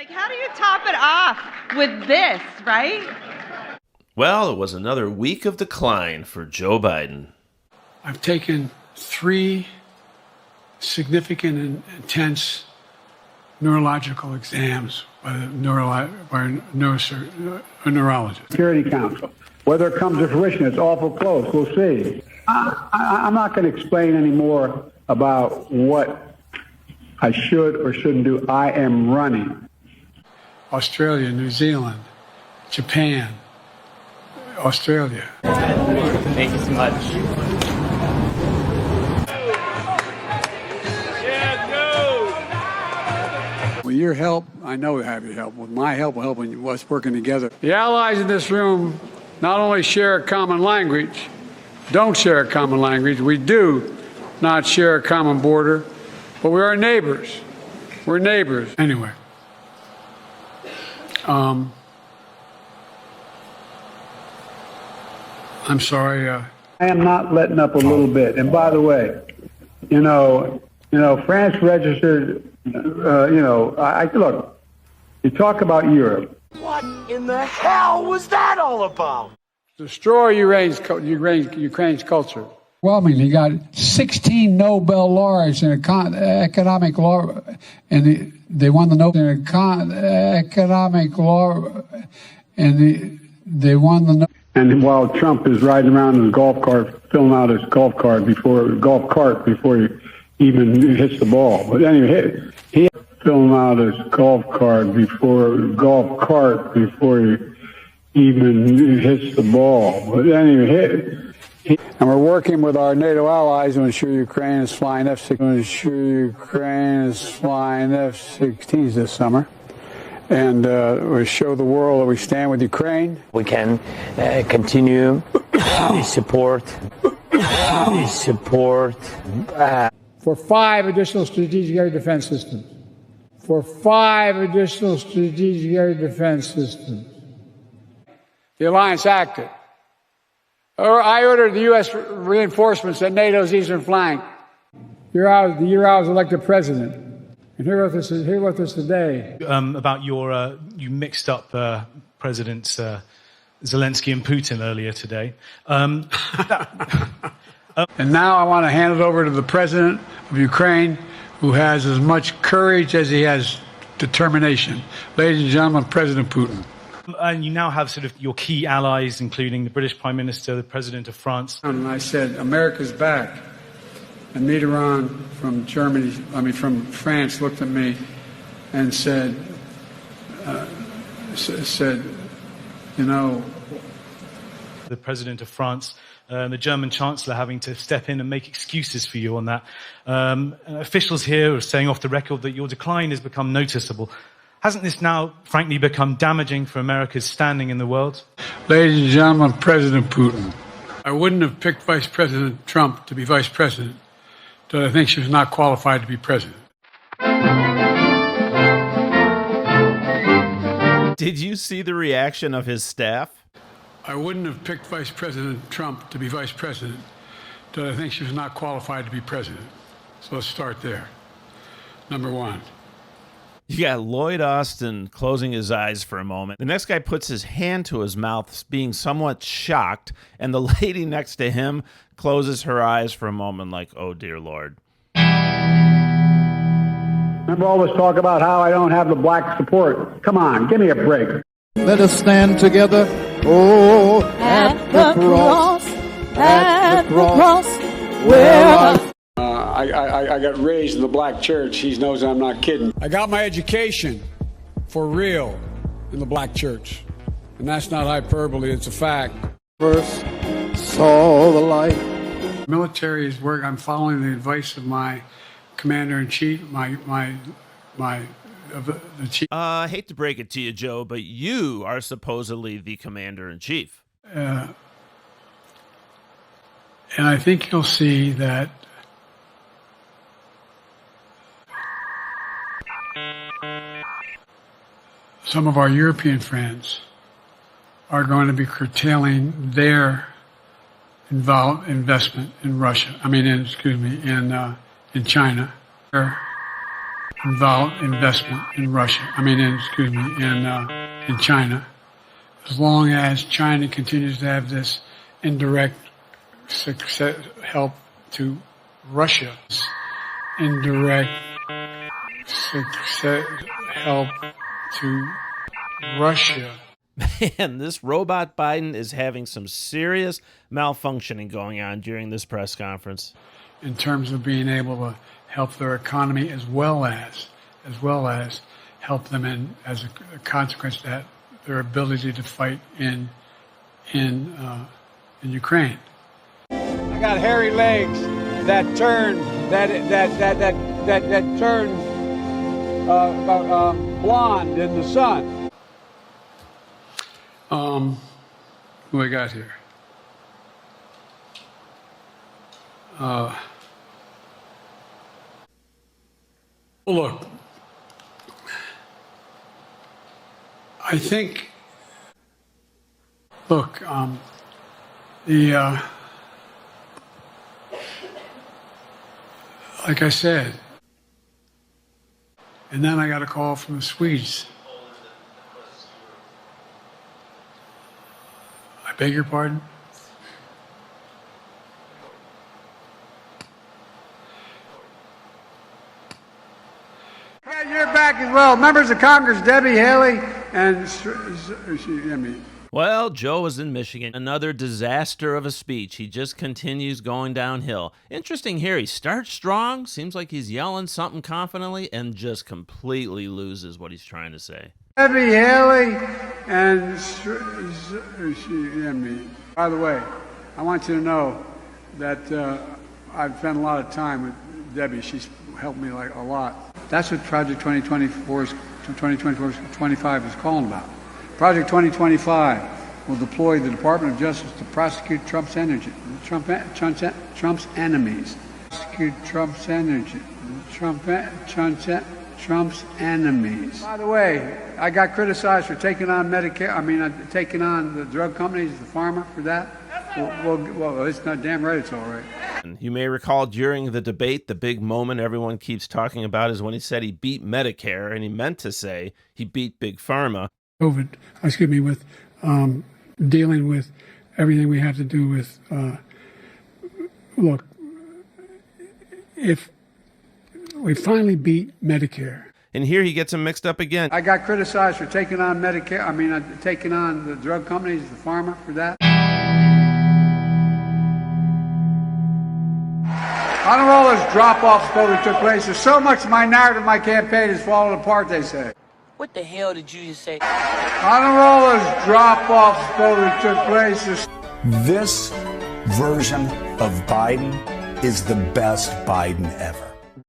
Like, how do you top it off with this, right? Well, it was another week of decline for Joe Biden. I've taken 3 significant and intense neurological exams by a neurologist. Security Council. Whether it comes to fruition, it's awful close. We'll see. I'm not going to explain any more about what I should or shouldn't do. I am running. Australia, New Zealand, Japan, Australia. Thank you so much. With your help, I know we have your help. With my help, helping us working together. The allies in this room not only share a common language, don't share a common language, we do not share a common border, but we are neighbors. We're neighbors. Anyway. I'm sorry. I am not letting up a little bit. And by the way, France registered. Look. You talk about Europe. What in the hell was that all about? Destroy Ukraine's culture. Well, I mean, he got 16 Nobel laureates in economic law, and they won the Nobel in economic law, and they won the. And while Trump is riding around in his golf cart, filling out his golf cart before he even hits the ball. But anyway, he filling out his golf cart before he even hits the ball. But anyway, and we're working with our NATO allies to ensure Ukraine is flying F-16s this summer. And we show the world that we stand with Ukraine. We can continue support. For 5 additional strategic air defense systems. The alliance acted. I ordered the U.S. reinforcements at NATO's eastern flank. The year I was elected president. And here with us today. About you mixed up Presidents Zelensky and Putin earlier today. And now I want to hand it over to the president of Ukraine, who has as much courage as he has determination. Ladies and gentlemen, President Putin. And you now have sort of your key allies, including the British Prime Minister, the President of France. And I said, America's back. And Mitterrand from France looked at me and said, The President of France, the German Chancellor having to step in and make excuses for you on that. Officials here are saying off the record that your decline has become noticeable. Hasn't this now, frankly, become damaging for America's standing in the world? Ladies and gentlemen, President Putin. I wouldn't have picked Vice President Trump to be vice president, but I think she was not qualified to be president. Did you see the reaction of his staff? I wouldn't have picked Vice President Trump to be vice president, but I think she was not qualified to be president. So let's start there. Number 1. You got Lloyd Austin closing his eyes for a moment. The next guy puts his hand to his mouth, being somewhat shocked, and the lady next to him closes her eyes for a moment like, oh, dear Lord. Remember all this talk about how I don't have the black support? Come on, give me a break. Let us stand together. Oh, at the cross, where I got raised in the black church. He knows I'm not kidding. I got my education for real in the black church. And that's not hyperbole, it's a fact. first saw the light. Military is work. I'm following the advice of my commander-in-chief, the chief. I hate to break it to you, Joe, but you are supposedly the commander-in-chief. And I think you'll see that some of our European friends are going to be curtailing their investment in Russia. In China. investment in Russia. In China. As long as China continues to have this indirect success, help to Russia, indirect success, help to Russia. Man, this robot Biden is having some serious malfunctioning going on during this press conference. In terms of being able to help their economy as well as help them in, as a consequence of that, their ability to fight in Ukraine. I got hairy legs that turn blonde in the sun. Who I got here? Look, I think. Look, like I said, and then I got a call from the Swedes. I beg your pardon? Yeah, you're back as well. Members of Congress, Debbie Haley, and Well, Joe was in Michigan. Another disaster of a speech. He just continues going downhill. Interesting here. He starts strong, seems like he's yelling something confidently, and just completely loses what he's trying to say. Debbie Haley and by the way, I want you to know that I've spent a lot of time with Debbie. She's helped me like a lot. That's what Project 2025 is calling about. Project 2025 will deploy the Department of Justice to prosecute Trump's enemies. Prosecute Trump's enemies. By the way, I got criticized for taking on Medicare. Taking on the drug companies, the pharma, for that. Well, it's not damn right. It's all right. You may recall during the debate, the big moment everyone keeps talking about is when he said he beat Medicare, and he meant to say he beat Big Pharma. With dealing with everything we have to do with, look, if we finally beat Medicare. And here he gets him mixed up again. I got criticized for taking on Medicare. Taking on the drug companies, the pharma, for that. I don't know all this drop-off that took place. There's so much of my narrative, my campaign has fallen apart, they say. What the hell did you just say? I don't know all this drop-off that took place. This version of Biden is the best Biden ever.